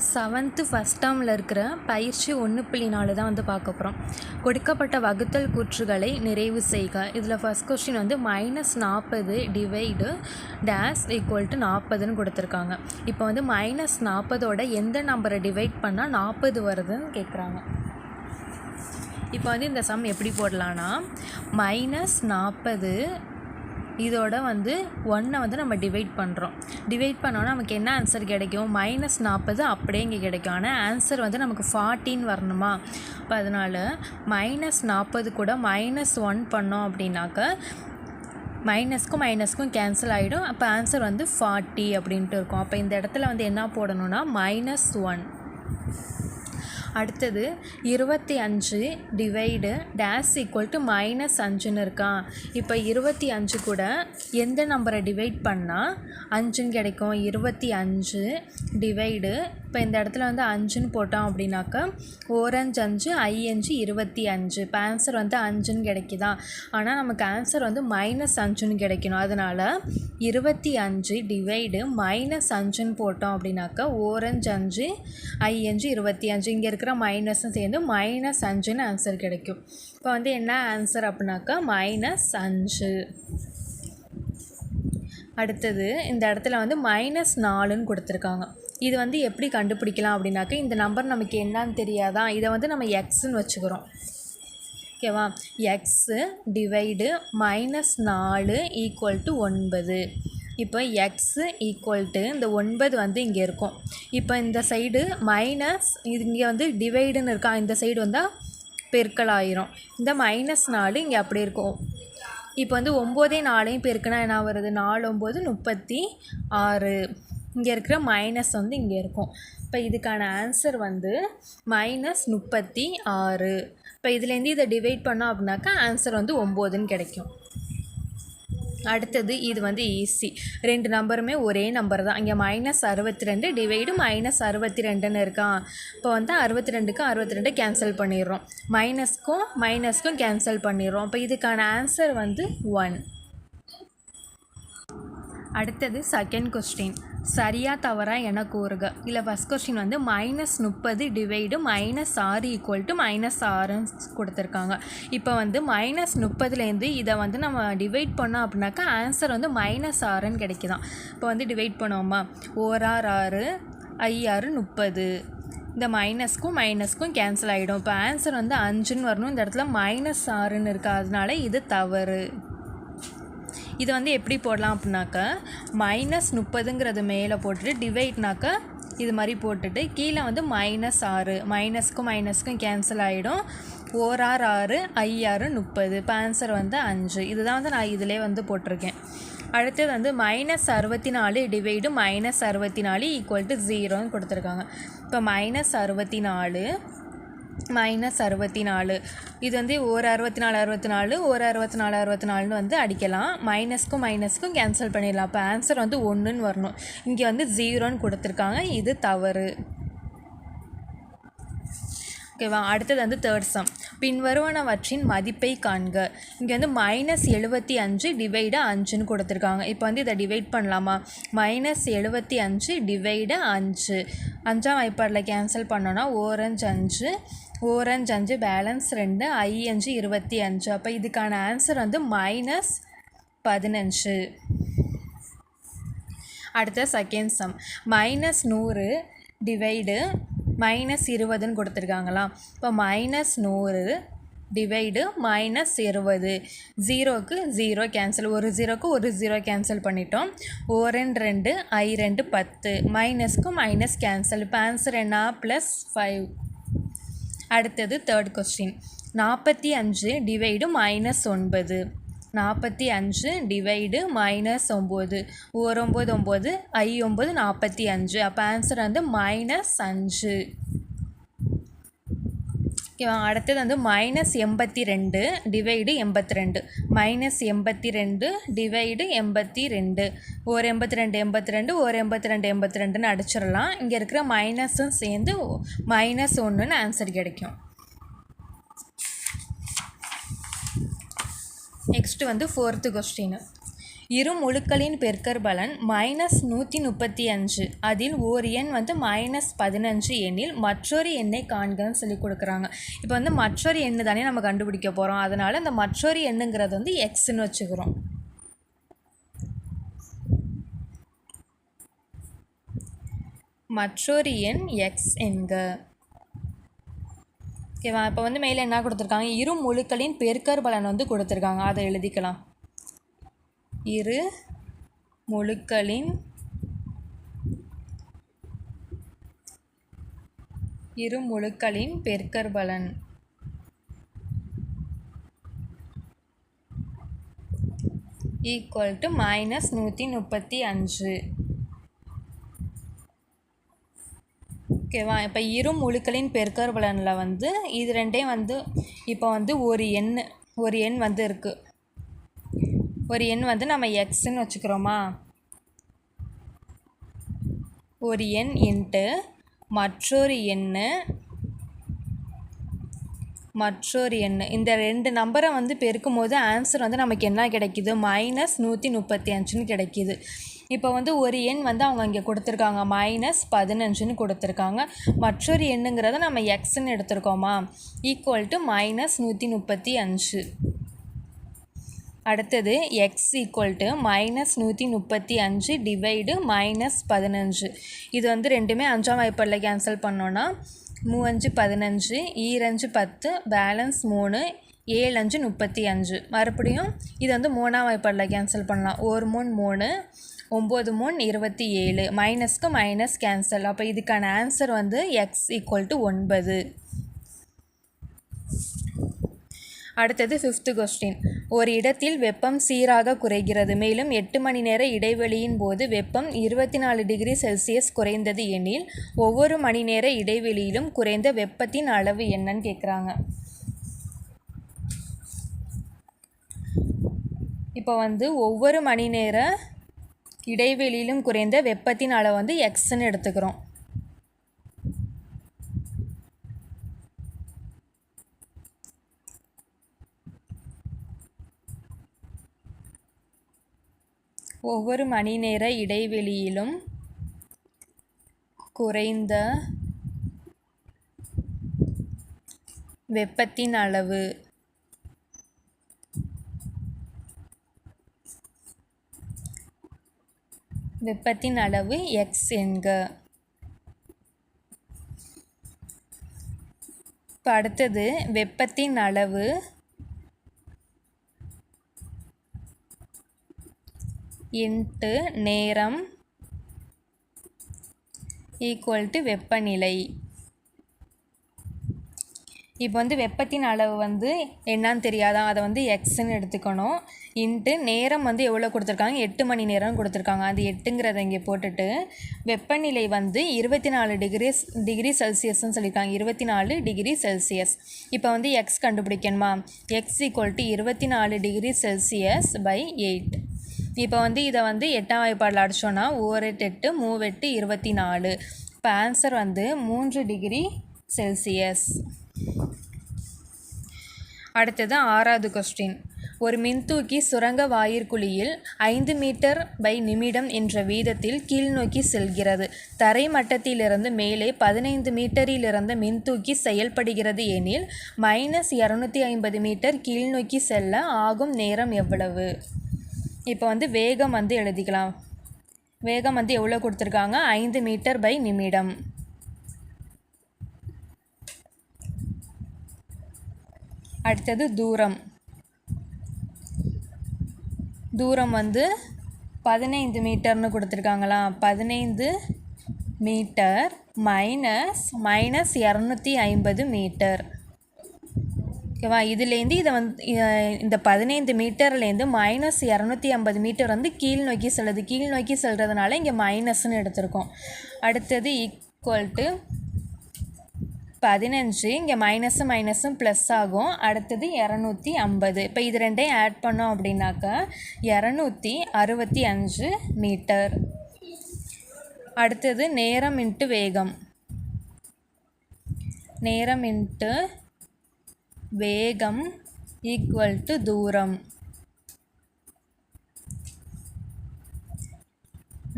Seventh first டேர்மில் இருக்கிற பயிற்சி 1.4 தான் வந்து பார்க்க போகிறோம். கொடுக்கப்பட்ட வகுத்தல் கூற்றுகளை நிறைவு செய்க. இதில் ஃபஸ்ட் கொஸ்டின் வந்து -40 டிவைடு டேஸ் ஈக்குவல் டு 40ன்னு கொடுத்துருக்காங்க. இப்போ வந்து -40ஓட எந்த நம்பரை டிவைட் பண்ணால் 40 வருதுன்னு கேட்குறாங்க. இப்போ வந்து இந்த சம் எப்படி போடலான்னா -40 இதோட வந்து 1 வந்து நம்ம டிவைட் பண்ணுறோம். டிவைட் பண்ணோன்னா நமக்கு என்ன ஆன்சர் கிடைக்கும்? -40 அப்படியே இங்கே கிடைக்கும். ஆனால் ஆன்சர் வந்து நமக்கு 14 வரணுமா? இப்போ அதனால் -40 கூட -1 பண்ணோம் அப்படின்னாக்க மைனஸ்க்கும் மைனஸ்க்கும் கேன்சல் ஆகிடும். அப்போ ஆன்சர் வந்து 40 அப்படின்ட்டு இருக்கும். அப்போ இந்த இடத்துல வந்து என்ன போடணும்னா -1. அடுத்தது 25 டிவைடு டேஸ் ஈக்குவல் டு -5ன்னு இருக்கான். இப்போ 25 கூட எந்த நம்பரை டிவைட் பண்ணால் 5ன்னு கிடைக்கும்? 25 டிவைடு இப்போ இந்த இடத்துல வந்து 5ன்னு போட்டோம் அப்படின்னாக்க 4 5 5 25. இப்போ ஆன்சர் வந்து 5ன்னு கிடைக்குதா? ஆனால் நமக்கு ஆன்சர் வந்து -5ன்னு கிடைக்கணும். அதனால் 25 டிவைடு -5ன்னு போட்டோம் அப்படின்னாக்க 4 5 5 25. இங்கே இருக்கிற மைனஸும் சேர்ந்து -5ன்னு ஆன்சர் கிடைக்கும். இப்போ வந்து என்ன ஆன்சர் அப்படின்னாக்கா -5. அடுத்தது இந்த இடத்துல வந்து -4ன்னு கொடுத்துருக்காங்க. இது வந்து எப்படி கண்டுபிடிக்கலாம் அப்படின்னாக்க இந்த நம்பர் நமக்கு என்னன்னு தெரியாதான், இதை வந்து நம்ம எக்ஸ்ன்னு வச்சுக்கிறோம். ஓகேவா? X divide -4 equal to 9. இப்போ எக்ஸு ஈக்குவல் டு இந்த 9 வந்து இங்கே இருக்கும். இப்போ இந்த சைடு மைனஸ் இது இங்கே வந்து டிவைடுன்னு இருக்கா, இந்த சைடு வந்தால் பெருக்கல் ஆயிரும். இந்த -4 இங்கே அப்படி இருக்கும். இப்போ வந்து 9 4 பெருக்குனா என்ன வருது? 4 9 36. இங்கே இருக்கிற மைனஸ் வந்து இங்கே இருக்கும். இப்போ இதுக்கான ஆன்சர் வந்து -36. இப்போ இதுலேருந்து இதை டிவைட் பண்ணோம் அப்படின்னாக்கா ஆன்சர் வந்து 9ன்னு கிடைக்கும். அடுத்தது இது வந்து ஈஸி. 2 நம்பருமே ஒரே நம்பர் தான். இங்கே -62 டிவைடு -62ன்னு இருக்கான். இப்போ வந்து 62க்கு 62 கேன்சல் பண்ணிடுறோம். மைனஸ்க்கும் கேன்சல் பண்ணிடுறோம். இப்போ இதுக்கான ஆன்சர் வந்து 1. அடுத்தது செகண்ட் கொஸ்டின். சரியா தவறா என கூறுக. இல்லை ஃபஸ்ட் கொஸ்டின் வந்து -30 டிவைடு -6 ஈக்குவல் டு -6ன்னு கொடுத்துருக்காங்க. இப்போ வந்து -30லேருந்து இதை வந்து நம்ம டிவைட் பண்ணோம் அப்படின்னாக்கா ஆன்சர் வந்து -6ன்னு கிடைக்குதான். இப்போ வந்து டிவைட் பண்ணுவோமா? 4 6 6 30. இந்த மைனஸ்க்கும் கேன்சல் ஆகிடும். இப்போ ஆன்சர் வந்து 5ன்னு வரணும். இந்த இடத்துல -6ன்னு இருக்கா, அதனால இது தவறு. இது வந்து எப்படி போடலாம் அப்படின்னாக்க -30ங்கிறது மேலே போட்டுட்டு டிவைட்னாக்க இது மாதிரி போட்டுட்டு கீழே வந்து -6. மைனஸ்க்கும் கேன்சல் ஆகிடும். 4 6 6 30. இப்போ ஆன்சர் வந்து 5. இதுதான் வந்து நான் இதிலே வந்து போட்டிருக்கேன். அடுத்தது வந்து -64 டிவைடு -64 ஈக்குவல் டு 0ன்னு கொடுத்துருக்காங்க. இப்போ -64 இது வந்து ஒரு 64 ஒரு 64 வந்து அடிக்கலாம். மைனஸ்க்கும் கேன்சல் பண்ணிடலாம். அப்போ ஆன்சர் வந்து 1ன்னு வரணும். இங்கே வந்து 0ன்னு கொடுத்துருக்காங்க. இது தவறு. ஓகேவா? அடுத்தது வந்து தேர்ட் சம். பின்வருவனவற்றின் மதிப்பை காண்க. இங்கே வந்து -75 டிவைடு 5ன்னு கொடுத்துருக்காங்க. இப்போ வந்து இதை டிவைட் பண்ணலாமா? -75 டிவைடு 5 5ஆம் வாய்ப்பாடில் கேன்சல் பண்ணோன்னா 4 5 4 5 பேலன்ஸ் 2 5 25. அப்போ இதுக்கான ஆன்சர் வந்து -15. அடுத்த செகண்ட் சம். -100 டிவைடு -20ன்னு கொடுத்துருக்காங்களா? இப்போ -100 டிவைடு -20. 0க்கு 0 கேன்சல், ஒரு 0க்கு ஒரு 0 கேன்சல் பண்ணிட்டோம். 4 2 2 10. மைனஸ்க்கு மைனஸ் கேன்சல். இப்போ ஆன்சர் என்ன? +5. அடுத்தது தேர்ட் கொஸ்டின். 45 டிவைடு -9. 45 டிவைடு -9. 1 9 9 9 45. அப்போ ஆன்சர் வந்து -5. ஓகேவா? அடுத்தது வந்து -82 டிவைடு 82. -82 டிவைடு 82. ஒரு 82 82 ஒரு 82 82ன்னு அடிச்சிடலாம். இங்கே இருக்கிற மைனஸும் சேர்ந்து -1ன்னு ஆன்சர் கிடைக்கும். நெக்ஸ்ட்டு வந்து ஃபோர்த்து கொஸ்டின். இரு முழுக்களின் பெருக்கற்பலன் -135. அதில் ஓர் எண் வந்து -15 எண்ணில் மற்றொரு எண்ணை காண்கன்னு சொல்லி கொடுக்குறாங்க. இப்போ வந்து மற்றொரு எண்ணு தானே நம்ம கண்டுபிடிக்க போகிறோம். அதனால் இந்த மற்றொரு எண்ணுங்கிறது வந்து எக்ஸ்ன்னு வச்சுக்கிறோம். மற்றொரு எண் எக்ஸ் என்க. ஓகேவா? இப்போ வந்து மேலே என்ன கொடுத்துருக்காங்க, இரு முழுக்களின் பெருக்கற்பலன் வந்து கொடுத்துருக்காங்க. அதை எழுதிக்கலாம். இரு முழுக்களின் பெருக்கற்பலன் ஈக்குவல் டு -135. ஓகேவா? இப்போ இரு முழுக்களின் பெருக்கற்பலனில் வந்து இது ரெண்டையும் வந்து இப்போ வந்து ஒரு எண் வந்து இருக்குது. ஒரு எண் வந்து நம்ம எக்ஸ்ன்னு வச்சுக்கிறோமா. ஒரு எண் இன்ட்டு மற்றொரு எண் இந்த ரெண்டு நம்பரை வந்து பெருக்கும் போது ஆன்சர் வந்து நமக்கு என்ன கிடைக்கிது, -135ன்னு கிடைக்கிது. இப்போ வந்து ஒரு எண் வந்து அவங்க இங்கே கொடுத்துருக்காங்க -15ன்னு கொடுத்துருக்காங்க. மற்றொரு எண்ணுங்கிறத நம்ம எக்ஸ்ன்னு எடுத்துருக்கோமா, ஈக்குவல் டு -135. அடுத்தது எக்ஸ் ஈக்குவல் டு -135 டிவைடு -15. இது வந்து ரெண்டுமே 5ஆம் வாய்ப்பாடில் கேன்சல் பண்ணோன்னா 3×5 15, 2×5 10, பேலன்ஸ் 3, 7×5 35. மறுபடியும் இது வந்து 3ஆம் வாய்ப்பாடில் கேன்சல் பண்ணலாம். 1 3 3, 9 3 27, மைனஸ்க்கு மைனஸ் கேன்சல். அப்போ இதுக்கான ஆன்சர் வந்து எக்ஸ் ஈக்குவல் டு 9. அடுத்தது 5th கொஸ்டின். ஒரு இடத்தில் வெப்பம் சீராக குறைகிறது. மேலும் 8 மணி நேர இடைவெளியின் போது வெப்பம் 24 டிகிரி செல்சியஸ் குறைந்தது எனில் ஒவ்வொரு மணி நேர இடைவெளியிலும் குறைந்த வெப்பத்தின் அளவு என்னன்னு கேட்குறாங்க. இப்போ வந்து ஒவ்வொரு மணி நேர இடைவெளியிலும் குறைந்த வெப்பத்தின் அளவு வந்து எக்ஸ்ன்னு எடுத்துக்கிறோம். ஒவ்வொரு மணி நேர இடைவெளியிலும் குறைந்த வெப்பத்தின் அளவு எக்ஸ் என்க. இப்போ அடுத்தது வெப்பத்தின் அளவு இன்ட்டு நேரம் ஈக்குவல் டு வெப்பநிலை. இப்போ வந்து வெப்பத்தின் அளவு வந்து என்னன்னு தெரியாதான், அதை வந்து எக்ஸ்ன்னு எடுத்துக்கணும். இன்ட்டு நேரம் வந்து எவ்வளோ கொடுத்துருக்காங்க, 8 மணி நேரம் கொடுத்துருக்காங்க. அது 8ங்கிறத இங்கே போட்டுட்டு வெப்பநிலை வந்து 24 டிகிரி செல்சியஸ்ன்னு சொல்லியிருக்காங்க. 24 டிகிரி செல்சியஸ். இப்போ வந்து எக்ஸ் கண்டுபிடிக்கணுமா. X equal to 24 degree Celsius by 8. இப்போ வந்து இதை வந்து 8ஆம் வாய்ப்பாடில் அடித்தோன்னா 1 8 3 8 24. இப்போ ஆன்சர் வந்து 3 டிகிரி செல்சியஸ். அடுத்தது 6வது கொஸ்டின். ஒரு மின்தூக்கி சுரங்க வாயிற்குழியில் 5 மீட்டர் பை நிமிடம் என்ற வீதத்தில் கீழ்நோக்கி செல்கிறது. தரை மட்டத்திலிருந்து மேலே 15 மீட்டரிலிருந்து மின்தூக்கி செயல்படுகிறது எனில் -250 மீட்டர் கீழ்நோக்கி செல்ல ஆகும் நேரம் எவ்வளவு? இப்போ வந்து வேகம் வந்து எழுதிக்கலாம். வேகம் வந்து எவ்வளோ கொடுத்துருக்காங்க, 5 மீட்டர் பை நிமிடம். அடுத்தது தூரம் வந்து 15 மீட்டர்னு கொடுத்துருக்காங்களா. 15 மீட்டர் மைனஸ் 250 மீட்டர். ஓகேவா? இதுலேருந்து இதை வந்து இந்த 15 மீட்டர்லேருந்து -250 மீட்டர் வந்து கீழ் நோக்கி செல்லுது. கீழ் நோக்கி செல்கிறதுனால இங்கே மைனஸ்ன்னு எடுத்திருக்கோம். அடுத்தது ஈக்குவல் டு 15, இங்கே மைனஸும் ப்ளஸ் ஆகும். அடுத்தது 250. இப்போ இது ரெண்டையும் ஆட் பண்ணோம் அப்படின்னாக்கா 265 மீட்டர். அடுத்தது நேரம் இன்ட்டு வேகம். நேரம் இன்ட்டு வேகம் ஈக்குவல் டு தூரம்.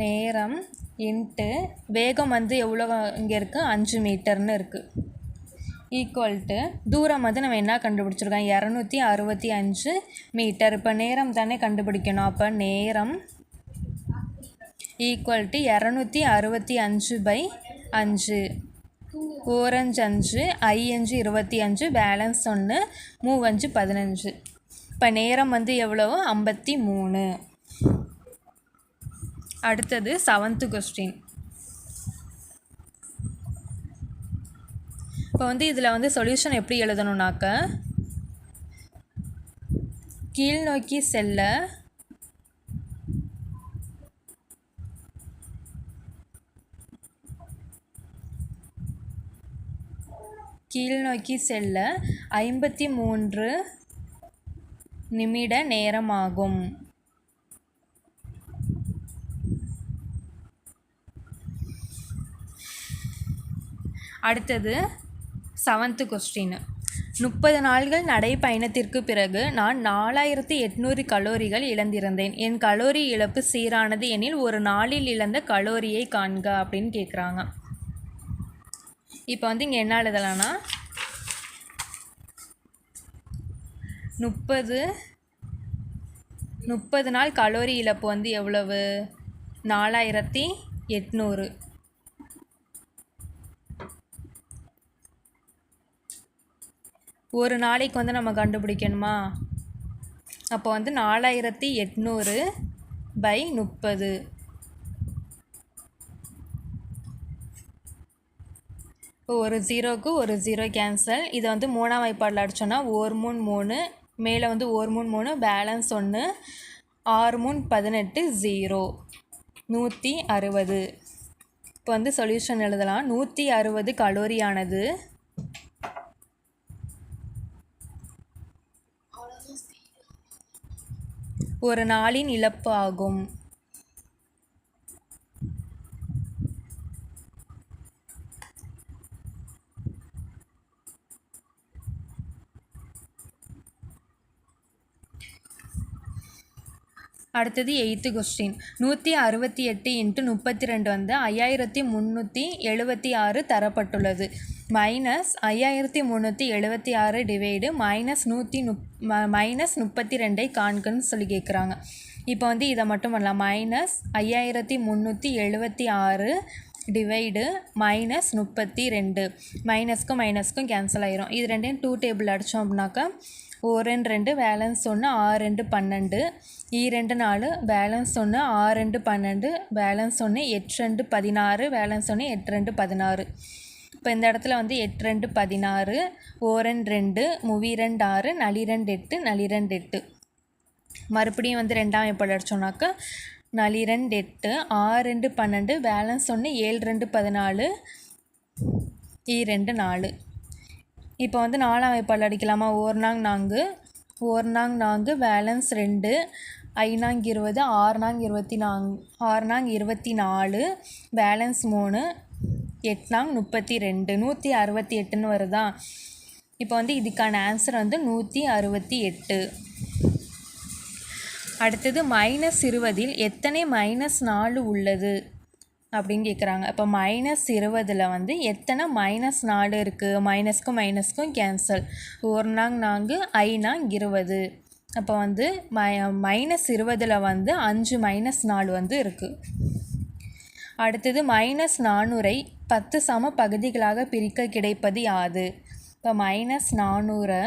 நேரம் இன்ட்டு வேகம் வந்து எவ்வளோ இங்கே இருக்குது 5 மீட்டர்னு இருக்குது ஈக்குவல் டு தூரம் வந்து நம்ம என்ன கண்டுபிடிச்சிருக்கோம் 265 மீட்டர். இப்போ நேரம் தானே கண்டுபிடிக்கணும். அப்போ நேரம் ஈக்குவல் டு 265/5 ஓரஞ்சு 5 ஐஞ்சு 25 பேலன்ஸ் 1 மூவஞ்சு 15. இப்போ நேரம் வந்து எவ்வளோ 53. அடுத்தது 7th கொஸ்டின். இப்போ வந்து இதில் வந்து சொல்யூஷன் எப்படி எழுதணும்னாக்க கீழ் நோக்கி செல்ல 53 நிமிட நேரமாகும். அடுத்தது 7th கொஸ்டின். 30 நாள்கள் நடைப்பயணத்திற்கு பிறகு நான் 4800 கலோரிகள் இழந்திருந்தேன். என் கலோரி இழப்பு சீரானது எனில் ஒரு நாளில் இழந்த கலோரியை காண்க அப்படின்னு கேட்குறாங்க. இப்போ வந்து இங்கே என்ன எழுதலாம்னா 30 நாள் கலோரி இழப்பு வந்து எவ்வளவு 4800. ஒரு நாளைக்கு வந்து நம்ம கண்டுபிடிக்கணுமா? அப்போ வந்து 4800/30. இப்போ ஒரு ஜீரோக்கு ஒரு ஜீரோ கேன்சல். இதை வந்து 3ஆம் வாய்ப்பாடில் அடித்தோன்னா 1 3 3 மேலே வந்து 1 3 3 பேலன்ஸ் 1 6 3 18 0 160. இப்போ வந்து சொல்யூஷன் எழுதலாம். 160 கலோரியானது ஒரு நாளின் இழப்பு ஆகும். அடுத்தது 8th கொஸ்டின். 168 × 32 வந்து 5376 தரப்பட்டுள்ளது. மைனஸ் 5376 டிவைடு -132 காண்கன்னு சொல்லி கேட்குறாங்க. இப்போ வந்து இதை மட்டும் பண்ணலாம். -5376 டிவைடு -32 மைனஸ்க்கும் மைனஸ்க்கும் கேன்சல் ஆயிரும். இது ரெண்டையும் 2 டேபிள் அடித்தோம் அப்படின்னாக்கா 1 2 பேலன்ஸ் 1 6 2 12 2 4 பேலன்ஸ் 1 6 2 12 பேலன்ஸ் 1 8 2 16 பேலன்ஸ் 1 8 2 16. இப்போ இந்த இடத்துல வந்து 8 2 16 1 2 3 2 6 4 2 8 4 2 8. மறுபடியும் வந்து 2ஆம் வாய்ப்பாடு அடித்தோம்னாக்கா 4 2 8 6 2 12 பேலன்ஸ் 1 7 2 14 2 4. இப்போ வந்து 4ஆம் வாய்ப்பாடு அடிக்கலாமா? 1 4 4 1 4 பேலன்ஸ் 2 5 20 6 24 6 24 பேலன்ஸ் 3 8 32 168ன்னு வருதா? இப்போ வந்து இதுக்கான ஆன்சர் வந்து 168. அடுத்தது -20 எத்தனை -4 உள்ளது அப்படின்னு கேட்குறாங்க. இப்போ -20 வந்து எத்தனை -4 இருக்குது? மைனஸ்க்கும் மைனஸ்க்கும் கேன்சல். 1 4 5 20. அப்போ வந்து -20 வந்து 5 -4 வந்து இருக்குது. அடுத்தது -400 10 சம பகுதிகளாக பிரிக்க கிடைப்பது யாது? இப்போ -400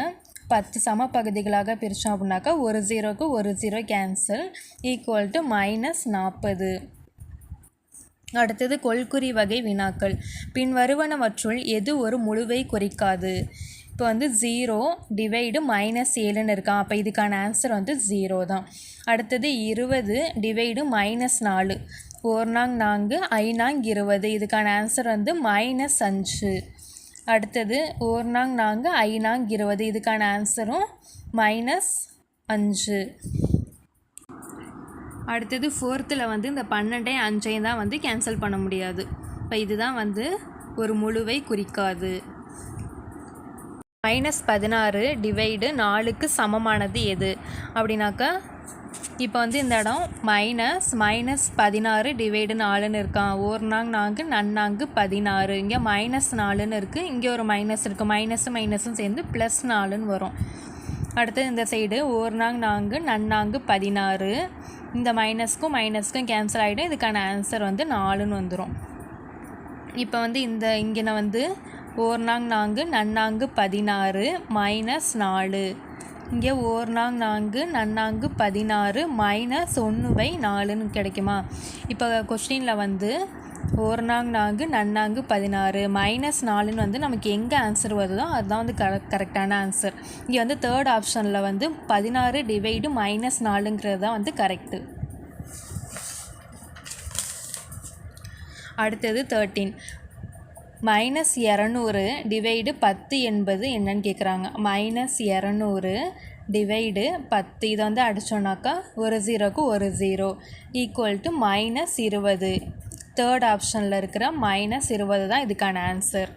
10 சம பகுதிகளாக பிரித்தோம் அப்படின்னாக்கா ஒரு ஜீரோக்கு ஒரு ஜீரோ கேன்சல் ஈக்குவல் டு -40. அடுத்தது கொள்குறி வகை வினாக்கள். பின் வருவனவற்றுள் எது ஒரு முழுவை குறிக்காது? இப்போ வந்து 0 டிவைடு -7ன்னு இருக்கான். அப்போ இதுக்கான ஆன்சர் வந்து 0 தான். அடுத்தது 20 டிவைடு -4 1 4 5 20. இதுக்கான ஆன்சர் வந்து -5. அடுத்தது 1 4 5 20. இதுக்கான ஆன்சரும் -5. அடுத்தது 4th வந்து இந்த 12 5 தான் வந்து கேன்சல் பண்ண முடியாது. இப்போ இதுதான் வந்து ஒரு முழுவை குறிக்காது. -16 டிவைடு 4க்கு சமமானது எது அப்படின்னாக்கா இப்போ வந்து இந்த இடம் -16 டிவைடு 4ன்னு இருக்கான். 1 நாங் 4 நன்னாங்கு 16. இங்கே -4ன்னு இருக்குது. இங்கே ஒரு மைனஸ் இருக்குது. மைனஸும் சேர்ந்து +4ன்னு வரும். அடுத்தது இந்த சைடு 1 நாங் 4 நன்னாங்கு 16. இந்த மைனஸ்க்கும் கேன்சல் ஆகிடும். இதுக்கான ஆன்சர் வந்து 4ன்னு வந்துடும். இப்போ வந்து இங்கே வந்து 1 நாங் 4 நன்னாங்கு 16 -4. இங்கே 1 நாங் 4 நன்னாங்கு 16 -1/4ன்னு கிடைக்குமா? இப்போ கொஸ்டினில் வந்து 1 நாங் 4 நன்னாங்கு 16 -4ன்னு வந்து நமக்கு எங்கே ஆன்சர் வருதோ அதுதான் வந்து கரெக்டான ஆன்சர். இங்கே வந்து தேர்ட் ஆப்ஷனில் வந்து 16 டிவைடு -4ங்கிறது தான் வந்து கரெக்டு. அடுத்தது 13. -200 டிவைடு 10 என்பது என்னன்னு கேட்குறாங்க. -200 டிவைடு 10 இதை வந்து அடித்தோன்னாக்கா ஒரு 0க்கு ஒரு 0 ஈக்குவல் டு -20. தேர்ட் ஆப்ஷனில் இருக்கிற -20 தான் இதுக்கான ஆன்சர்.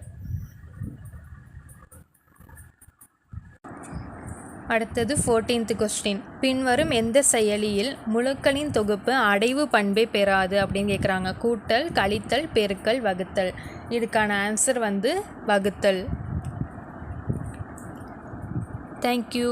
அடுத்தது 14th கொஸ்டின். பின்வரும் எந்த செயலியில் முழுக்களின் தொகுப்பு அடைவு பண்பை பெறாது அப்படின்னு கேட்குறாங்க. கூட்டல், கழித்தல், பெருக்கல், வகுத்தல். இதுக்கான ஆன்சர் வந்து வகுத்தல். தேங்க்யூ.